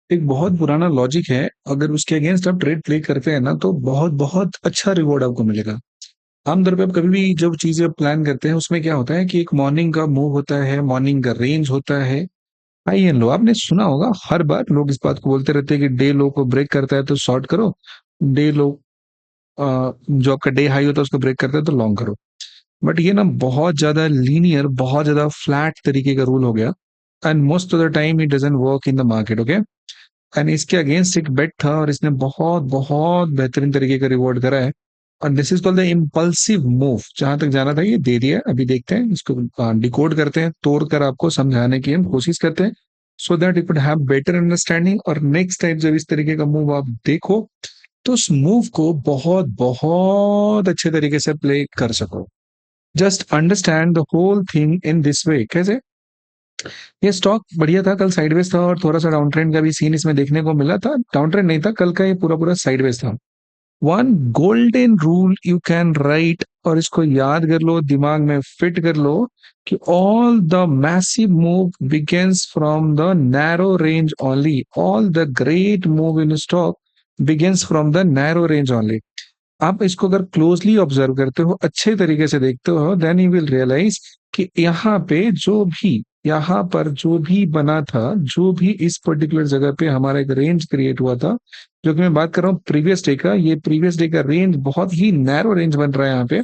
एक बहुत पुराना लॉजिक है, अगर उसके अगेंस्ट आप ट्रेड प्ले करते हैं ना तो बहुत बहुत अच्छा रिवॉर्ड आपको मिलेगा। आमतौर पे आप कभी भी जब चीजें प्लान करते हैं उसमें क्या होता है कि एक मॉर्निंग का मूव होता है, मॉर्निंग का रेंज होता है, हाई एंड लो। आपने सुना होगा, हर बार लोग इस बात को बोलते रहते हैं कि डे लो को ब्रेक करता है तो शॉर्ट करो, डे लो जो आपका डे हाई होता है उसको ब्रेक करता है तो लॉन्ग करो। बट ये ना बहुत ज्यादा लीनियर, बहुत ज्यादा फ्लैट तरीके का रूल हो गया, and most of the time it doesn't work in the market, okay. And इसके अगेंस्ट एक बेट था और इसने बहुत बहुत बेहतरीन तरीके का रिवॉर्ड करा है। और this is called the impulsive move. जहां तक जाना था ये दे दिया है, अभी देखते हैं इसको डिकोड करते हैं, तोड़ कर आपको समझाने की हम कोशिश करते हैं, so that you could have better understanding. और नेक्स्ट टाइम जब इस तरीके का मूव आप देखो तो उस मूव को बहुत बहुत अच्छे तरीके से प्ले कर सको। Just understand the whole thing in this way. कैसे? ये स्टॉक बढ़िया था, कल साइडवेज था और थोड़ा सा डाउन ट्रेंड का भी सीन इसमें देखने को मिला था। डाउन ट्रेंड नहीं था कल का, ये पूरा पूरा साइडवेज था। One golden rule you can write, और इसको याद कर लो, दिमाग में फिट कर लो, कि all the massive move begins from the narrow range only. All the great move in stock begins from the narrow range only. आप इसको अगर क्लोजली ऑब्जर्व करते हो, अच्छे तरीके से देखते हो, देन यू विल रियलाइज कि यहाँ पर जो भी बना था, जो भी इस पर्टिकुलर जगह पे हमारा एक रेंज क्रिएट हुआ था, जो कि मैं बात कर रहा हूँ प्रीवियस डे का, ये प्रीवियस डे का रेंज बहुत ही नैरो रेंज बन रहा है यहाँ पे।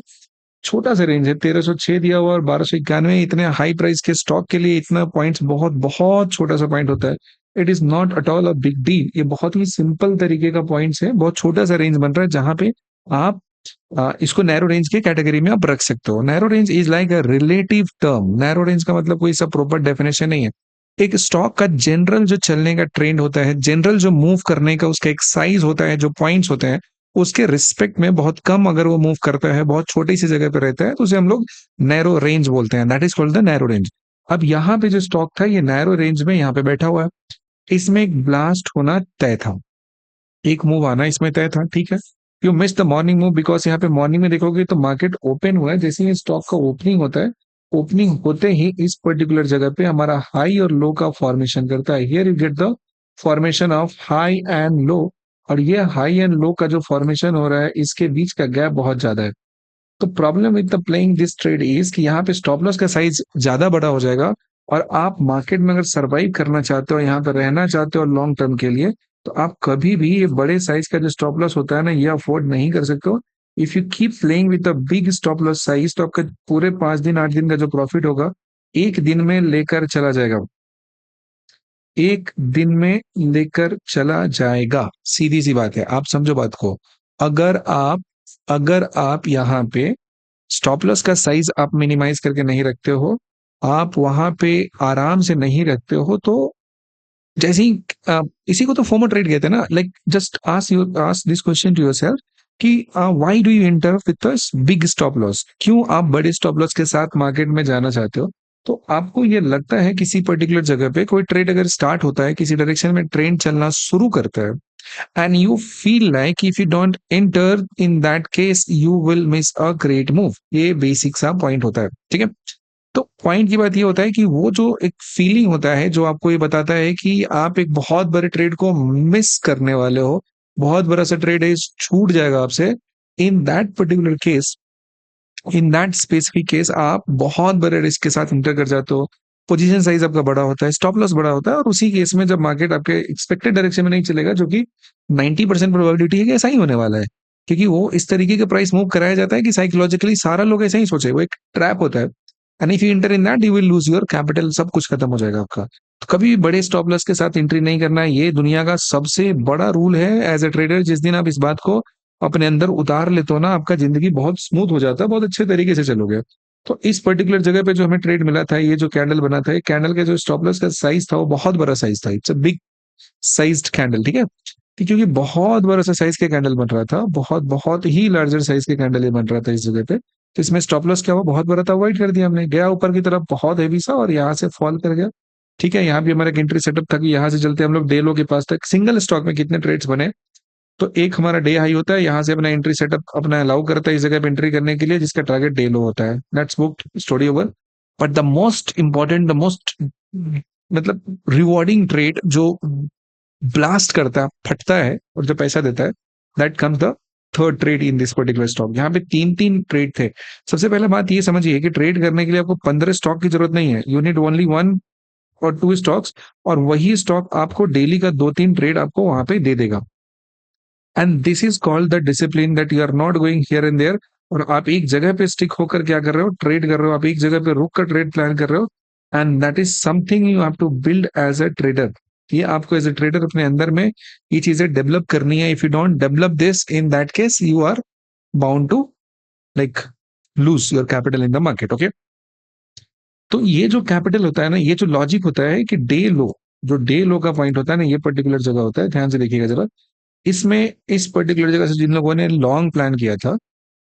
छोटा सा रेंज है, 1306 दिया हुआ और 1291। इतने हाई प्राइस के स्टॉक के लिए इतना पॉइंट्स बहुत बहुत छोटा सा पॉइंट होता है। It is not at all a big deal. ये बहुत ही सिंपल तरीके का पॉइंट्स है, बहुत छोटा सा रेंज बन रहा है जहां पे आप इसको नैरो रेंज के कैटेगरी में आप रख सकते हो। Narrow range is like a relative term. Narrow range का मतलब कोई सा प्रॉपर डेफिनेशन नहीं है। एक स्टॉक का जनरल जो चलने का ट्रेंड होता है, जनरल जो मूव करने का उसका एक साइज होता है, जो पॉइंट्स होते हैं, उसके रिस्पेक्ट में बहुत कम अगर वो मूव करता है, बहुत छोटी सी जगह पे रहता है, तो उसे हम लोग नैरो रेंज बोलते हैं। That is called the narrow range. अब यहाँ पे जो स्टॉक था ये नैरो रेंज में यहाँ पे बैठा हुआ है। इसमें एक ब्लास्ट होना तय था, एक मूव आना इसमें तय था, ठीक है। You miss the morning move because यहाँ पे मॉर्निंग में देखोगे तो मार्केट ओपन हुआ है, जैसे ही स्टॉक का ओपनिंग होता है, ओपनिंग होते ही इस पर्टिकुलर जगह पे हमारा हाई और लो का फॉर्मेशन करता है। Here you get the formation of high and low. और ये हाई एंड लो का जो फॉर्मेशन हो रहा है, इसके बीच का गैप बहुत ज्यादा है। तो problem with the playing this trade is कि यहाँ पे स्टॉप लॉस का साइज ज्यादा बड़ा हो जाएगा, और आप मार्केट में अगर सरवाइव करना चाहते हो, यहाँ पर रहना चाहते हो लॉन्ग टर्म के लिए, तो आप कभी भी ये बड़े साइज का जो स्टॉप लॉस होता है ना, ये अफोर्ड नहीं कर सकते हो। If you keep playing with a big stop loss size, तो आपका पूरे 5 दिन 8 दिन का जो प्रॉफिट होगा, एक दिन में लेकर चला जाएगा। एक दिन में लेकर चला जाएगा, सीधी सी बात है, आप समझो बात को। अगर आप यहाँ पे स्टॉप लॉस का साइज आप मिनिमाइज करके नहीं रखते हो, आप वहां पे आराम से नहीं रखते हो, तो जैसे ही इसी को तो फोमो ट्रेड कहते हैं ना। Like just ask this question to yourself कि why do you enter with big stop loss? क्यों आप बड़े स्टॉप लॉस के साथ मार्केट में जाना चाहते हो? तो आपको ये लगता है किसी पर्टिकुलर जगह पे कोई ट्रेड अगर स्टार्ट होता है, किसी डायरेक्शन में ट्रेंड चलना शुरू करता है, and you feel like if you don't enter in that case you will miss a great move। ये बेसिक सा पॉइंट होता है, ठीक है। तो पॉइंट की बात ये होता है कि वो जो एक फीलिंग होता है जो आपको ये बताता है कि आप एक बहुत बड़े ट्रेड को मिस करने वाले हो, बहुत बड़ा सा ट्रेड है, छूट जाएगा आपसे। In that particular case, in that specific case आप बहुत बड़े रिस्क के साथ इंटर कर जाते हो। पोजीशन साइज आपका बड़ा होता है, स्टॉप लॉस बड़ा होता है, और उसी केस में जब मार्केट आपके एक्सपेक्टेड डायरेक्शन में नहीं चलेगा, जो कि 90% प्रोबेबिलिटी है कि ऐसा ही होने वाला है, क्योंकि वो इस तरीके का प्राइस मूव कराया जाता है कि साइकोलॉजिकली सारा लोग ऐसा ही सोचे, वो एक ट्रैप होता है। And if you inter in that you will lose your capital, सब कुछ खत्म हो जाएगा आपका। तो कभी भी बड़े स्टॉप लॉस के साथ एंट्री नहीं करना है, ये दुनिया का सबसे बड़ा रूल है एज ए ट्रेडर। जिस दिन आप इस बात को अपने अंदर उतार लेते हो ना, आपका जिंदगी बहुत स्मूथ हो जाता है, बहुत अच्छे तरीके से चलोगे। तो इस पर्टिकुलर जगह पे जो हमें ट्रेड मिला था, ये जो कैंडल बना था, ये कैंडल का जो स्टॉप लॉस का साइज था वो बहुत बड़ा साइज था। It's a big sized candle, ठीक है। क्योंकि बहुत बड़ा सा साइज का कैंडल बन रहा था, बहुत बहुत ही लार्जर साइज के कैंडल ये बन रहा था इस जगह पे। तो इसमें स्टॉप लॉस क्या हुआ, बहुत बड़ा था, अवॉइड कर दिया हमने। गया ऊपर की तरफ बहुत हैवी सा और यहाँ से फॉल कर गया, ठीक है। यहाँ भी हमारा एक एंट्री सेटअप था कि यहाँ से चलते हम लोग डे लो के पास तक। सिंगल स्टॉक में कितने ट्रेड्स बने? तो एक हमारा डे हाई होता है, यहाँ से अपना एंट्री सेटअप अपना अलाउ करता है इस जगह पे एंट्री करने के लिए, जिसका टारगेट डे लो होता है। That's booked, story over. But the most important, the most मतलब रिवॉर्डिंग ट्रेड जो ब्लास्ट करता है, फटता है और जो पैसा देता है, that comes the third trade in this particular stock. यहाँ पे तीन तीन ट्रेड थे। सबसे पहले बात ये समझिए कि ट्रेड करने के लिए आपको 15 स्टॉक की जरूरत नहीं है, यू नीड ओनली वन और टू स्टॉक्स, और वही स्टॉक आपको डेली का दो तीन ट्रेड आपको वहां पे दे देगा। And this is called the discipline, that you are not going here and there, और आप एक जगह पे स्टिक होकर क्या कर रहे हो, ट्रेड कर रहे हो, आप एक जगह पे रुक कर ट्रेड प्लान कर रहे हो। And that is something you have to build as a trader. ये आपको एज अ ट्रेडर अपने अंदर में ये चीजें डेवलप करनी है। If you don't develop this, in that case you are bound to like lose your capital in the market. Okay, तो ये जो कैपिटल होता है ना, ये जो लॉजिक होता है कि डे लो, जो डे लो का पॉइंट होता है ना, ये पर्टिकुलर जगह होता है, ध्यान से देखिएगा जरा। इसमें इस पर्टिकुलर जगह से जिन लोगों ने लॉन्ग प्लान किया था,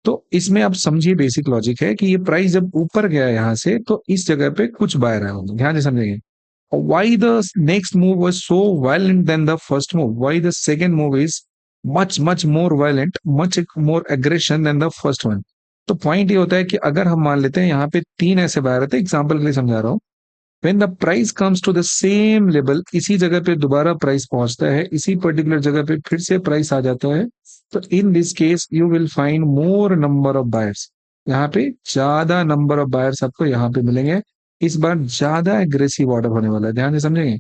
तो इसमें आप समझिए बेसिक लॉजिक है कि ये प्राइस जब ऊपर गया यहाँ से, तो इस जगह पे कुछ बायर आए होंगे, ध्यान से समझेंगे। Why the next move was so violent than the first move? Why the second move is much more violent, much more aggression than the first one? तो पॉइंट ये होता है कि अगर हम मान लेते हैं यहाँ पे तीन ऐसे बायर रहते हैं, एग्जाम्पल के लिए समझा रहा हूँ। When the price comes to the same level, इसी जगह पे दोबारा प्राइस पहुंचता है, इसी पर्टिकुलर जगह पे फिर से प्राइस आ जाता है, तो in this case you will find more number of buyers. यहाँ पे ज्यादा नंबर ऑफ बायर्स आपको यहाँ पे मिलेंगे। इस बार ज्यादा एग्रेसिव ऑर्डर होने वाला है, ध्यान से समझेंगे।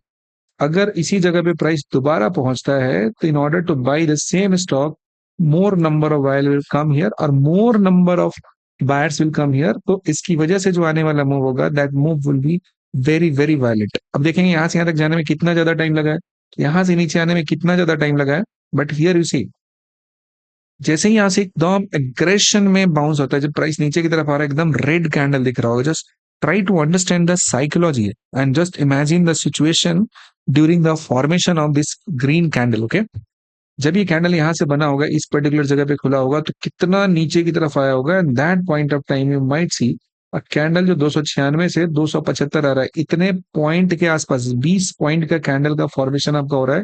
अगर इसी जगह पे प्राइस दोबारा पहुंचता है, तो in order to buy the same stock, more number of buyer will come here और more number of buyers will come here. तो इसकी वजह से जो आने वाला मूव होगा, that move will be very very violent. अब देखेंगे यहाँ से यहाँ तक जाने में कितना ज्यादा टाइम लगा है, यहाँ से नीचे आने में कितना ज्यादा टाइम लगा है। बट हियर यू सी, जैसे ही यहाँ से एकदम एग्रेशन में बाउंस होता है, जब प्राइस नीचे की तरफ आ रहा है, एकदम रेड कैंडल दिख रहा होगा। Just try to understand the psychology and just imagine the situation during the formation of this green candle. Okay, जब ये कैंडल यहाँ से बना होगा, इस पर्टिकुलर जगह पे खुला होगा, तो कितना नीचे की तरफ आया होगा। And that point of time you might see a candle जो 296 से 275 आ रहा है, इतने पॉइंट के आसपास 20 पॉइंट का कैंडल का फॉर्मेशन आपका हो रहा है।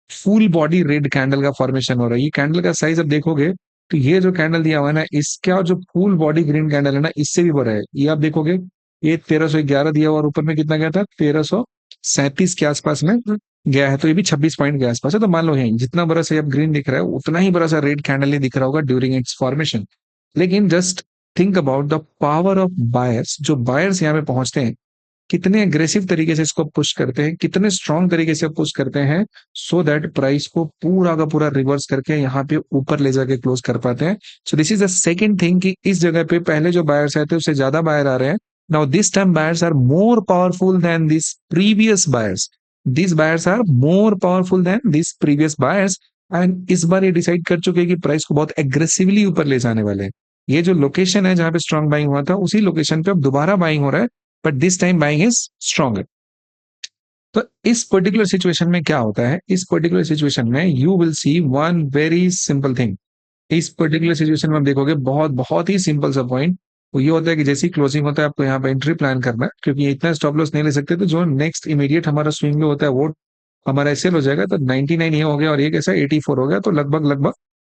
फुल बॉडी रेड कैंडल का फॉर्मेशन हो रहा है। ये कैंडल का साइज आप देखोगे, तो ये जो कैंडल दिया हुआ है ना, इसका जो फुल बॉडी ग्रीन कैंडल है ना, इससे भी बड़ा है। ये आप देखोगे, ये 1311 दिया हुआ और ऊपर में कितना गया था, 1337 के आसपास में गया है। तो ये भी 26 पॉइंट के आसपास है। तो मान लो यही जितना बड़ा सा अब ग्रीन दिख रहा है, उतना ही बड़ा सा रेड कैंडल नहीं दिख रहा होगा ड्यूरिंग इट्स फॉर्मेशन। लेकिन just think about the power of buyers. जो बायर्स यहाँ पे पहुंचते हैं, कितने अग्रेसिव तरीके से इसको पुश करते हैं, कितने स्ट्रॉन्ग तरीके से पुश करते हैं, सो दैट प्राइस को पूरा का पूरा रिवर्स करके यहाँ पे ऊपर ले जाके क्लोज कर पाते हैं। So this is the second thing कि इस जगह पे पहले जो बायर्स आए थे उससे ज्यादा बायर आ रहे हैं। Now this time buyers are more powerful than this previous buyers. This buyers are more powerful than this previous buyers. And इस बार ये डिसाइड कर चुके हैं कि प्राइस को बहुत एग्रेसिवली ऊपर ले जाने वाले हैं। ये जो लोकेशन है जहां पे स्ट्रॉन्ग बाइंग हुआ था, उसी लोकेशन पे अब दोबारा बाइंग हो रहा है, but this time buying is stronger. तो इस पर्टिकुलर सिचुएशन में क्या होता है, इस पर्टिकुलर सिचुएशन में you will see one very simple thing. इस पर्टिकुलर सिचुएशन में आप देखोगे बहुत बहुत ही सिंपल सा पॉइंट। वो ये होता है कि जैसे ही क्लोजिंग होता है, आपको यहाँ पे एंट्री प्लान करना है, क्योंकि इतना स्टॉप लॉस नहीं ले सकते। तो जो नेक्स्ट इमीडिएट हमारा स्विंग में होता है, वो हमारा एसएल हो जाएगा। तो 99 ये हो गया और ये कैसा 84 हो गया, तो लगभग लगभग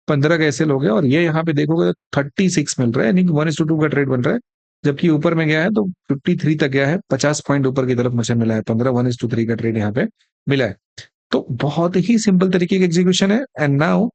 15 का एसएल हो गया। और ये यहाँ पे देखोगे 36 मिल रहा है, यानी 1:2 का ट्रेड बन रहा है। जबकि ऊपर में गया है तो 53 तक गया है, 50 पॉइंट ऊपर की तरफ मुझे मिला है, 15 1:3 का ट्रेड यहाँ पे मिला है। तो बहुत ही सिंपल तरीके की एग्जीक्यूशन है। And now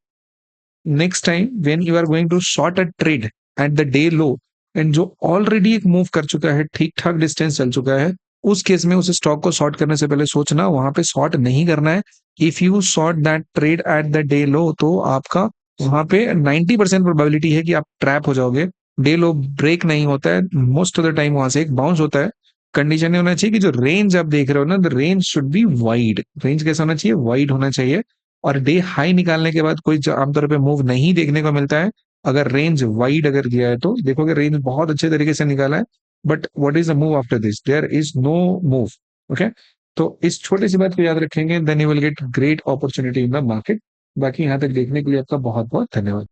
next time when you are going to short a trade at the day low, and जो ऑलरेडी एक मूव कर चुका है, ठीक ठाक डिस्टेंस चल चुका है, उस केस में उस स्टॉक को शॉर्ट करने से पहले सोचना वहां पे शॉर्ट नहीं करना है। If you short that trade at the day लो, तो आपका वहां पे 90% प्रोबेबिलिटी है कि आप ट्रैप हो जाओगे। डे लो ब्रेक नहीं होता है, मोस्ट ऑफ द टाइम वहां से एक बाउंस होता है। कंडीशन ये होना चाहिए कि जो रेंज आप देख रहे हो ना, the range should be wide. Range कैसा होना चाहिए, वाइड होना चाहिए। और डे हाई निकालने के बाद कोई आमतौर पे मूव नहीं देखने को मिलता है। अगर रेंज वाइड अगर गया है, तो देखोगे रेंज बहुत अच्छे तरीके से निकाला है, but what is the move after this, there is no move. Okay, तो इस छोटी सी बात को याद रखेंगे, then you will get great opportunity in the market. बाकी यहाँ तक देखने के लिए आपका बहुत बहुत धन्यवाद।